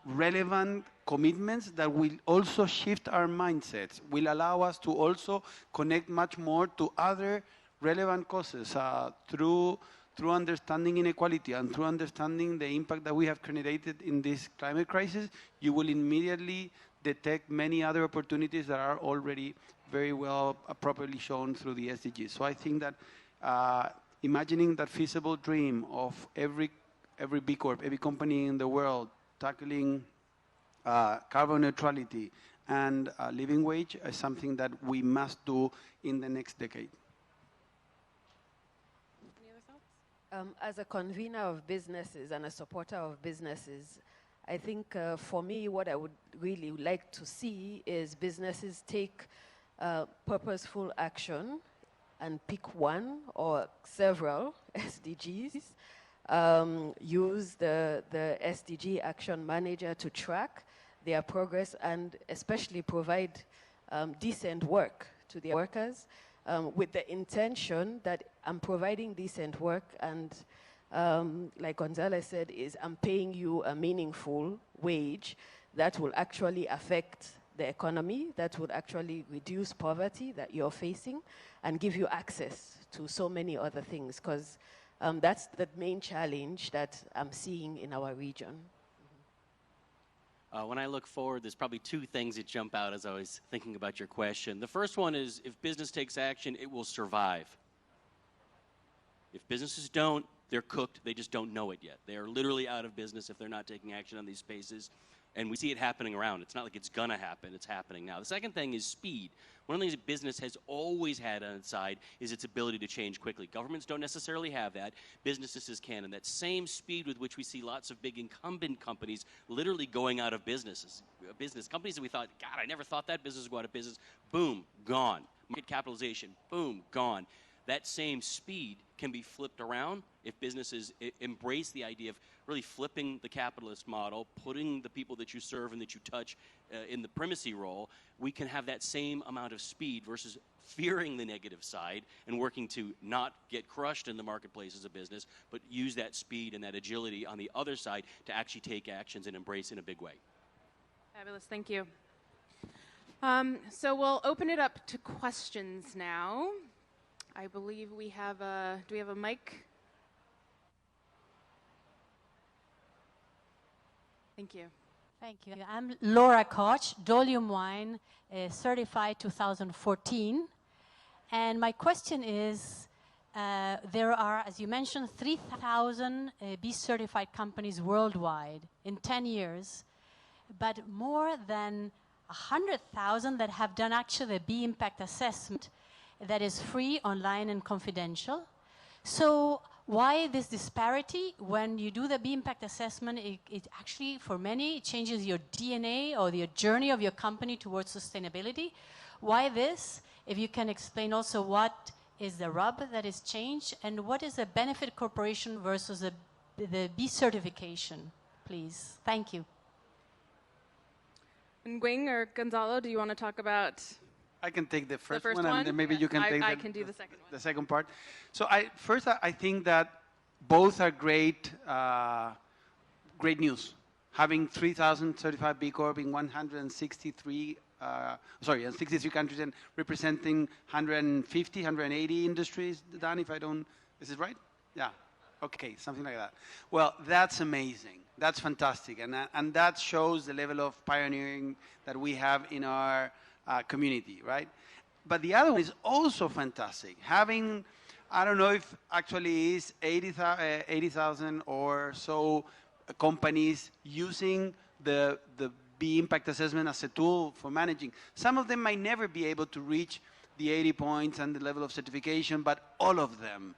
relevant commitments that will also shift our mindsets, will allow us to also connect much more to other relevant causes through understanding inequality and through understanding the impact that we have created in this climate crisis. You will immediately detect many other opportunities that are already very well properly shown through the SDGs. So I think that imagining that feasible dream of every B Corp, every company in the world tackling carbon neutrality and living wage is something that we must do in the next decade. Any other thoughts? As a convener of businesses and a supporter of businesses, I think for me, what I would really like to see is businesses take purposeful action and pick one or several SDGs, use the SDG Action Manager to track their progress, and especially provide decent work to their workers, with the intention that I'm providing decent work, and like Gonzalez said, is I'm paying you a meaningful wage that will actually affect the economy, that would actually reduce poverty that you're facing, and give you access to so many other things, because that's the main challenge that I'm seeing in our region. When I look forward, there's probably two things that jump out as I was thinking about your question. The first one is, if business takes action, it will survive. If businesses don't, they're cooked. They just don't know it yet. They are literally out of business if they're not taking action on these spaces. And we see it happening around. It's not like it's going to happen. It's happening now. The second thing is speed. One of the things that business has always had on its side is its ability to change quickly. Governments don't necessarily have that. Businesses can. And that same speed with which we see lots of big incumbent companies literally going out of business. Companies that we thought, God, I never thought that business would go out of business. Boom, gone. Market capitalization, boom, gone. That same speed can be flipped around if businesses embrace the idea of really flipping the capitalist model, putting the people that you serve and that you touch in the primacy role. We can have that same amount of speed versus fearing the negative side and working to not get crushed in the marketplace as a business, but use that speed and that agility on the other side to actually take actions and embrace in a big way. Fabulous, thank you. So we'll open it up to questions now. I believe we have do we have a mic? Thank you. Thank you. I'm Laura Koch, Dolium Wine, certified 2014. And my question is, there are, as you mentioned, 3,000 B-certified companies worldwide in 10 years, but more than 100,000 that have done actually a B impact assessment that is free, online, and confidential. So why this disparity? When you do the B impact assessment, it actually, for many, it changes your DNA or your journey of your company towards sustainability. Why this? If you can explain also what is the rub that is changed, and what is a benefit corporation versus the B certification, please. Thank you. And Nguyen or Gonzalo, do you want to talk about? I can take the first first one, and then maybe you can take I can do the second one. The second part. So I think that both are great, great news. Having 3,000 certified B Corp in 163, 63 countries and representing 150, 180 industries, Dan, if I don't, is it right? Yeah. Okay, something like that. Well, that's amazing. That's fantastic. And that shows the level of pioneering that we have in our community, right? But the other one is also fantastic. Having, I don't know if actually is 80,000 or so companies using the B impact assessment as a tool for managing. Some of them might never be able to reach the 80 points and the level of certification, but all of them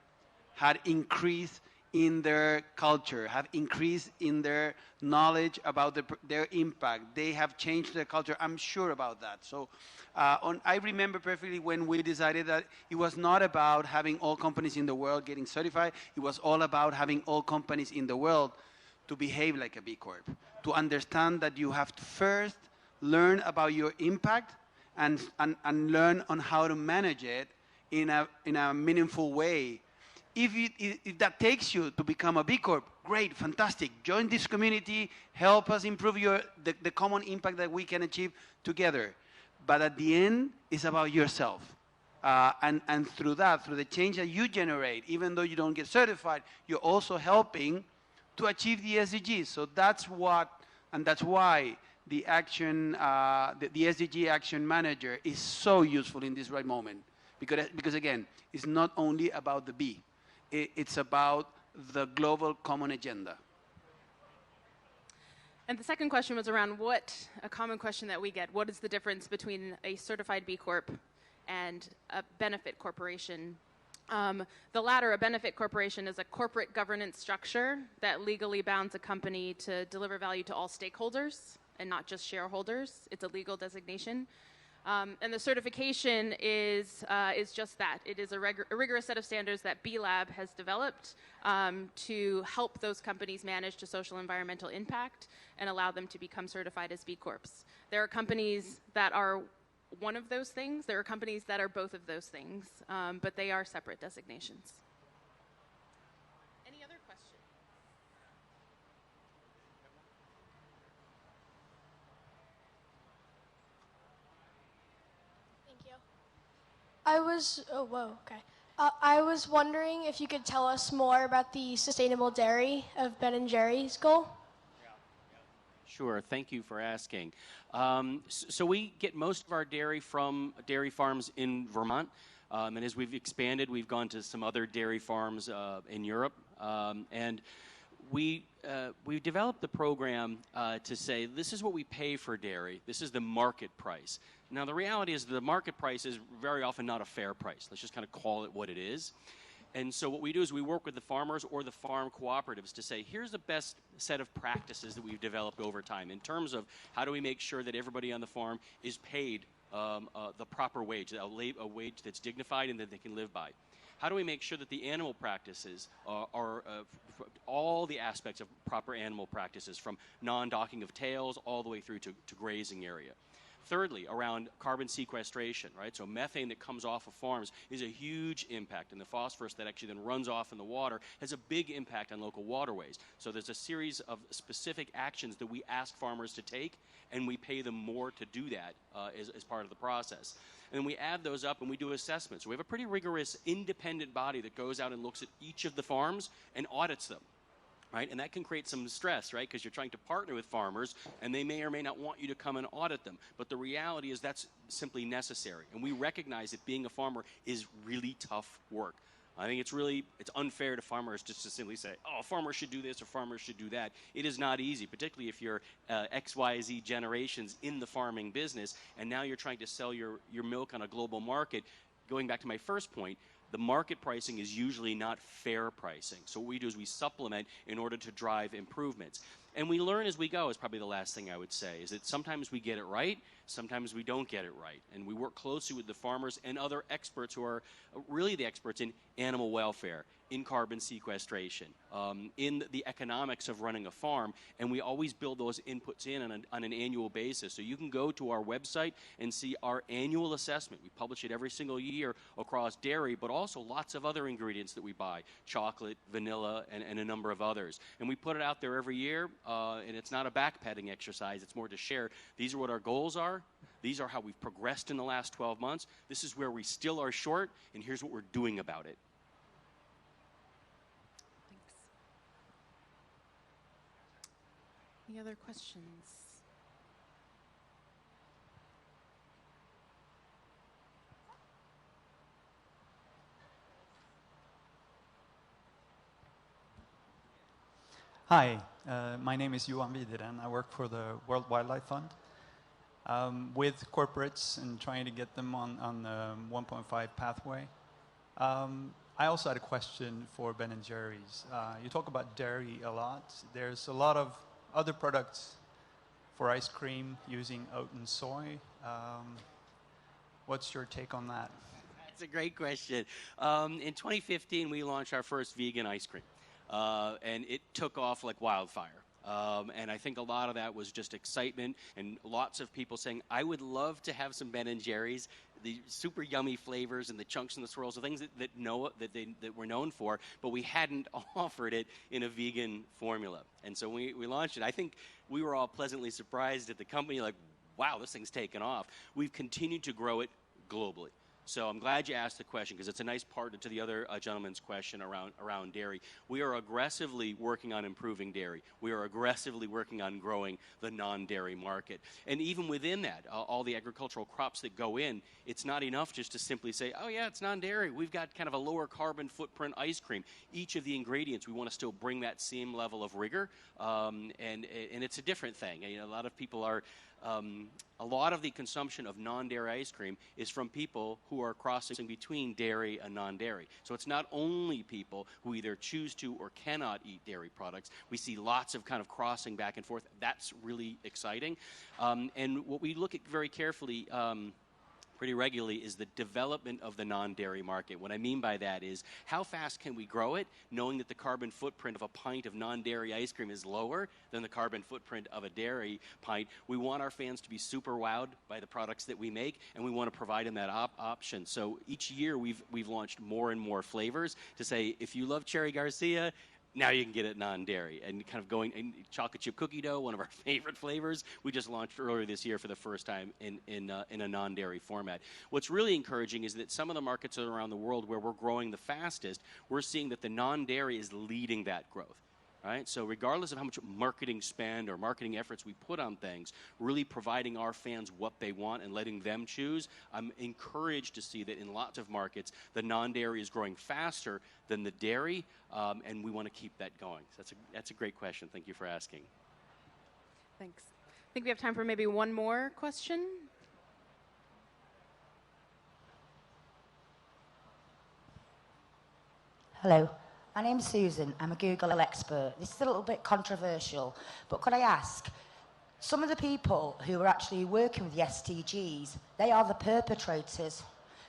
had increased in their culture, have increased in their knowledge about their impact. They have changed their culture. I'm sure about that. So I remember perfectly when we decided that it was not about having all companies in the world getting certified. It was all about having all companies in the world to behave like a B Corp, to understand that you have to first learn about your impact and learn on how to manage it in a meaningful way. If that takes you to become a B Corp, great, fantastic. Join this community, help us improve the common impact that we can achieve together. But at the end, it's about yourself. And through that, through the change that you generate, even though you don't get certified, you're also helping to achieve the SDGs. So that's why the action, the SDG Action Manager is so useful in this right moment. Because again, it's not only about the B. It's about the global common agenda. And the second question was around a common question that we get, what is the difference between a certified B Corp and a benefit corporation? The latter, a benefit corporation, is a corporate governance structure that legally bounds a company to deliver value to all stakeholders and not just shareholders. It's a legal designation. And the certification is just that. It is a rigorous set of standards that B Lab has developed to help those companies manage to social environmental impact and allow them to become certified as B Corps. There are companies that are one of those things. There are companies that are both of those things, but they are separate designations. Any other questions? I was wondering if you could tell us more about the sustainable dairy of Ben & Jerry's goal. Sure, thank you for asking. So we get most of our dairy from dairy farms in Vermont. And as we've expanded, we've gone to some other dairy farms in Europe. And we developed the program to say, this is what we pay for dairy. This is the market price. Now, the reality is the market price is very often not a fair price. Let's just kind of call it what it is. And so what we do is we work with the farmers or the farm cooperatives to say, here's the best set of practices that we've developed over time in terms of how do we make sure that everybody on the farm is paid the proper wage, a wage that's dignified and that they can live by. How do we make sure that the animal practices are all the aspects of proper animal practices, from non-docking of tails all the way through to grazing area? Thirdly, around carbon sequestration, right? So methane that comes off of farms is a huge impact, and the phosphorus that actually then runs off in the water has a big impact on local waterways. So there's a series of specific actions that we ask farmers to take, and we pay them more to do that as part of the process. And then we add those up and we do assessments. So we have a pretty rigorous independent body that goes out and looks at each of the farms and audits them. Right? And that can create some stress, right? Because you're trying to partner with farmers, and they may or may not want you to come and audit them. But the reality is that's simply necessary. And we recognize that being a farmer is really tough work. I think it's unfair to farmers just to simply say, oh, farmers should do this or farmers should do that. It is not easy, particularly if you're X, Y, Z generations in the farming business, and now you're trying to sell your milk on a global market. Going back to my first point, the market pricing is usually not fair pricing. So what we do is we supplement in order to drive improvements. And we learn as we go is probably the last thing I would say, is that sometimes we get it right, sometimes we don't get it right. And we work closely with the farmers and other experts who are really the experts in animal welfare, in carbon sequestration, in the economics of running a farm, and we always build those inputs in on an annual basis. So you can go to our website and see our annual assessment. We publish it every single year across dairy, but also lots of other ingredients that we buy, chocolate, vanilla, and a number of others. And we put it out there every year, and it's not a backpedaling exercise, it's more to share. These are what our goals are. These are how we've progressed in the last 12 months. This is where we still are short, and here's what we're doing about it. Any other questions? Hi, my name is Johan Wideren. I work for the World Wildlife Fund with corporates and trying to get them on the 1.5 pathway. I also had a question for Ben & Jerry's. You talk about dairy a lot. There's a lot of other products for ice cream using oat and soy. What's your take on that? That's a great question. In 2015, we launched our first vegan ice cream, and it took off like wildfire. And I think a lot of that was just excitement and lots of people saying, I would love to have some Ben & Jerry's, the super yummy flavors and the chunks and the swirls, the things that we're known for, but we hadn't offered it in a vegan formula. And so we launched it. I think we were all pleasantly surprised at the company, like, wow, this thing's taken off. We've continued to grow it globally. So I'm glad you asked the question because it's a nice part to the other gentleman's question around dairy. We are aggressively working on improving dairy. We are aggressively working on growing the non-dairy market. And even within that, all the agricultural crops that go in, it's not enough just to simply say, oh yeah, it's non-dairy. We've got kind of a lower carbon footprint ice cream. Each of the ingredients, we want to still bring that same level of rigor. And it's a different thing. You know, a lot of people are... a lot of the consumption of non-dairy ice cream is from people who are crossing between dairy and non-dairy. So it's not only people who either choose to or cannot eat dairy products. We see lots of kind of crossing back and forth. That's really exciting. And what we look at very carefully pretty regularly is the development of the non-dairy market. What I mean by that is how fast can we grow it, knowing that the carbon footprint of a pint of non-dairy ice cream is lower than the carbon footprint of a dairy pint. We want our fans to be super wowed by the products that we make, and we want to provide them that option. So each year we've launched more and more flavors to say, if you love Cherry Garcia, now you can get it non-dairy. And kind of going, and chocolate chip cookie dough, one of our favorite flavors, we just launched earlier this year for the first time in a non-dairy format. What's really encouraging is that some of the markets around the world where we're growing the fastest, we're seeing that the non-dairy is leading that growth. Right? So regardless of how much marketing spend or marketing efforts we put on things, really providing our fans what they want and letting them choose, I'm encouraged to see that in lots of markets, the non-dairy is growing faster than the dairy, and we want to keep that going. So that's a great question. Thank you for asking. Thanks. I think we have time for maybe one more question. Hello. My name's Susan. I'm a Google expert. This is a little bit controversial, but could I ask, some of the people who are actually working with the SDGs, they are the perpetrators.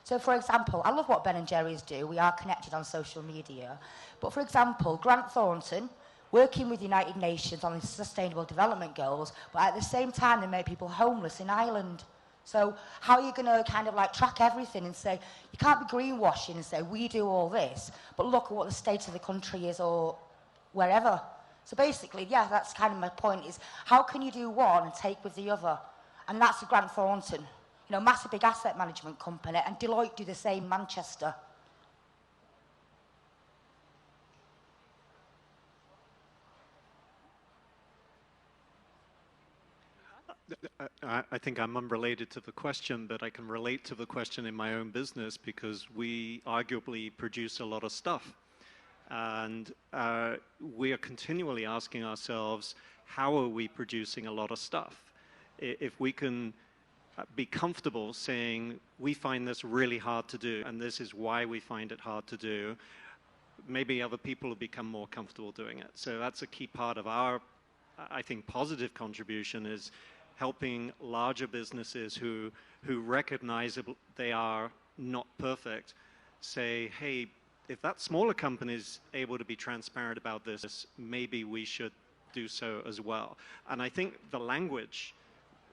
So, for example, I love what Ben & Jerry's do. We are connected on social media. But, for example, Grant Thornton, working with the United Nations on the Sustainable Development Goals, but at the same time they make people homeless in Ireland. So how are you going to kind of like track everything and say, you can't be greenwashing and say, we do all this, but look at what the state of the country is or wherever. So basically, yeah, that's kind of my point is, how can you do one and take with the other? And that's the Grant Thornton, you know, massive big asset management company, and Deloitte do the same in Manchester. I think I'm unrelated to the question, but I can relate to the question in my own business because we arguably produce a lot of stuff. And we are continually asking ourselves, how are we producing a lot of stuff? If we can be comfortable saying, we find this really hard to do, and this is why we find it hard to do, maybe other people will become more comfortable doing it. So that's a key part of our, I think, positive contribution is helping larger businesses who recognize they are not perfect, say, hey, if that smaller company is able to be transparent about this, maybe we should do so as well. And I think the language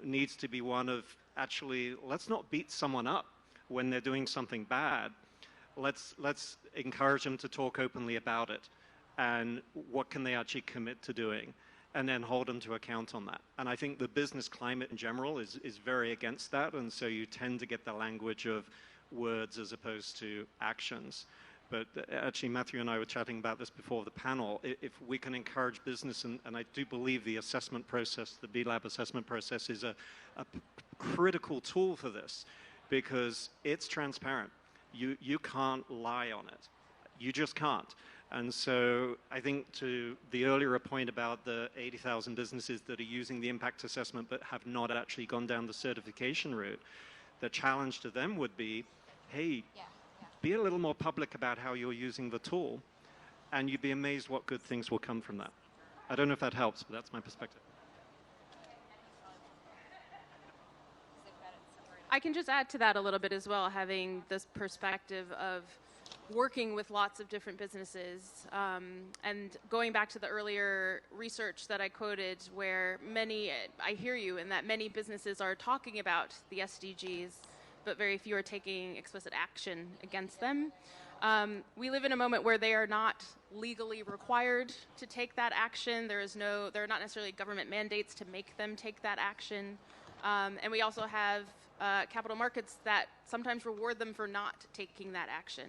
needs to be one of, actually, let's not beat someone up when they're doing something bad. Let's encourage them to talk openly about it and what can they actually commit to doing, and then hold them to account on that. And I think the business climate in general is very against that, and so you tend to get the language of words as opposed to actions. But actually, Matthew and I were chatting about this before the panel. If we can encourage business, and I do believe the assessment process, the B-Lab assessment process is a critical tool for this because it's transparent. You can't lie on it. You just can't. And so I think to the earlier point about the 80,000 businesses that are using the impact assessment but have not actually gone down the certification route, the challenge to them would be, hey, be a little more public about how you're using the tool, and you'd be amazed what good things will come from that. I don't know if that helps, but that's my perspective. I can just add to that a little bit as well, having this perspective of working with lots of different businesses. And going back to the earlier research that I quoted, where I hear you in that many businesses are talking about the SDGs, but very few are taking explicit action against them. We live in a moment where they are not legally required to take that action. There are not necessarily government mandates to make them take that action. And we also have capital markets that sometimes reward them for not taking that action.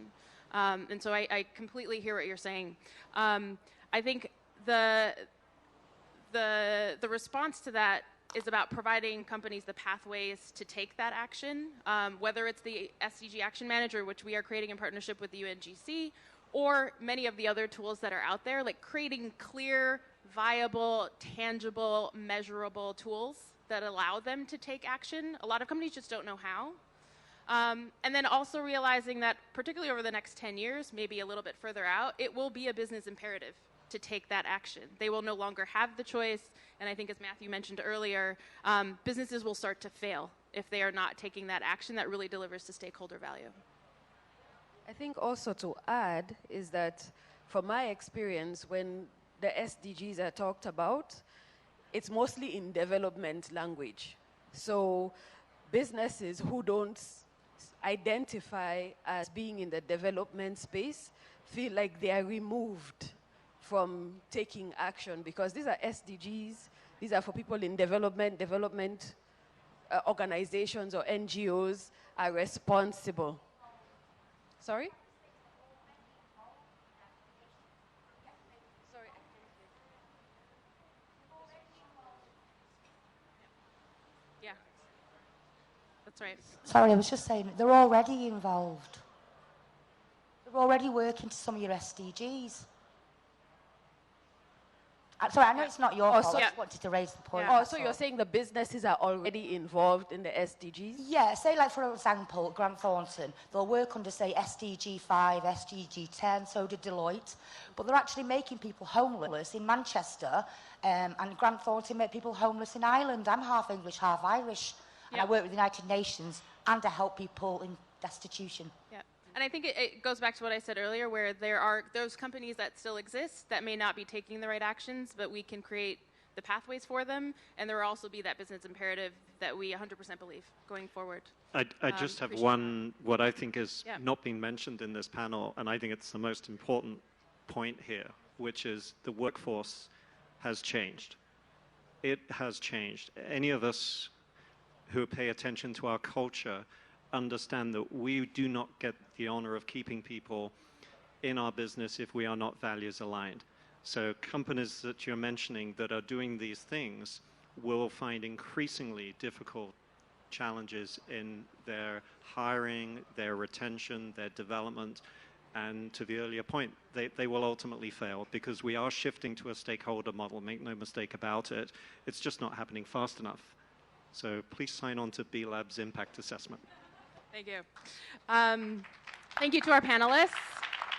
And so I completely hear what you're saying. I think the response to that is about providing companies the pathways to take that action, whether it's the Sdg Action Manager, which we are creating in partnership with the UNGC, or many of the other tools that are out there, like creating clear, viable, tangible, measurable tools that allow them to take action. A lot of companies just don't know how. And then also realizing that, particularly over the next 10 years, maybe a little bit further out, it will be a business imperative to take that action. They will no longer have the choice, and I think as Matthew mentioned earlier, businesses will start to fail if they are not taking that action that really delivers to stakeholder value. I think also to add is that from my experience, when the SDGs are talked about, it's mostly in development language. So businesses who don't identify as being in the development space feel like they are removed from taking action because these are SDGs. These are for people in development organizations or NGOs are responsible. Sorry? Yeah, that's right. Sorry, I was just saying, they're already involved. They're already working to some of your SDGs. Sorry, I know it's not your fault. I just wanted to raise the point. Oh, so you're saying the businesses are already involved in the SDGs? Yeah, say like for example, Grant Thornton, they'll work under say SDG 5, SDG 10, so did Deloitte, but they're actually making people homeless in Manchester, and Grant Thornton make people homeless in Ireland. I'm half English, half Irish, and I work with the United Nations, and I help people in destitution. Yeah. And I think it goes back to what I said earlier, where there are those companies that still exist that may not be taking the right actions, but we can create the pathways for them, and there will also be that business imperative that we 100% believe going forward. I just have one, what I think is not being mentioned in this panel, and I think it's the most important point here, which is the workforce has changed. It has changed. Any of us who pay attention to our culture understand that we do not get the honor of keeping people in our business if we are not values aligned. So companies that you're mentioning that are doing these things will find increasingly difficult challenges in their hiring, their retention, their development, and to the earlier point, they will ultimately fail because we are shifting to a stakeholder model. Make no mistake about it. It's just not happening fast enough. So please sign on to B Lab's impact assessment. Thank you. Thank you to our panelists.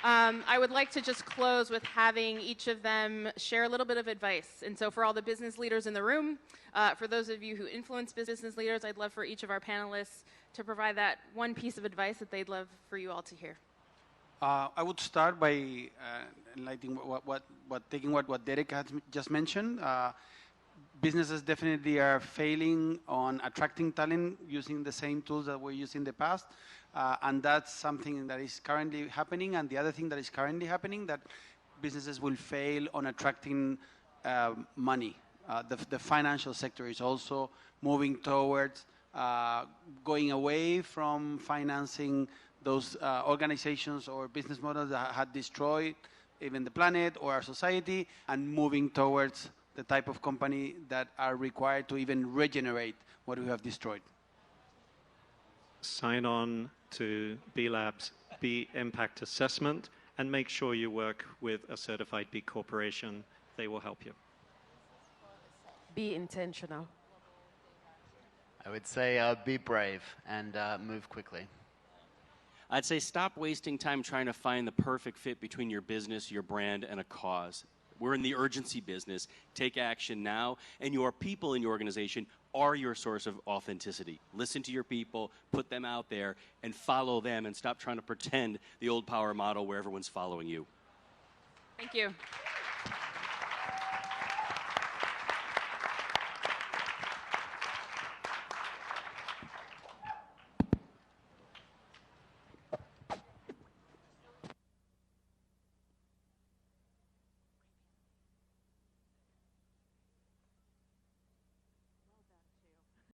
I would like to just close with having each of them share a little bit of advice. And so for all the business leaders in the room, for those of you who influence business leaders, I'd love for each of our panelists to provide that one piece of advice that they'd love for you all to hear. I would start by enlightening taking what Derek has just mentioned. Businesses definitely are failing on attracting talent using the same tools that we used in the past, and that's something that is currently happening. And the other thing that is currently happening, that businesses will fail on attracting money. The financial sector is also moving towards going away from financing those organizations or business models that had destroyed even the planet or our society, and moving towards the type of company that are required to even regenerate what we have destroyed. Sign on to B Lab's B Impact Assessment and make sure you work with a certified B Corporation. They will help you. Be intentional. I would say be brave and move quickly. I'd say stop wasting time trying to find the perfect fit between your business, your brand, and a cause. We're in the urgency business. Take action now, and your people in your organization are your source of authenticity. Listen to your people, put them out there, and follow them, and stop trying to pretend the old power model where everyone's following you. Thank you.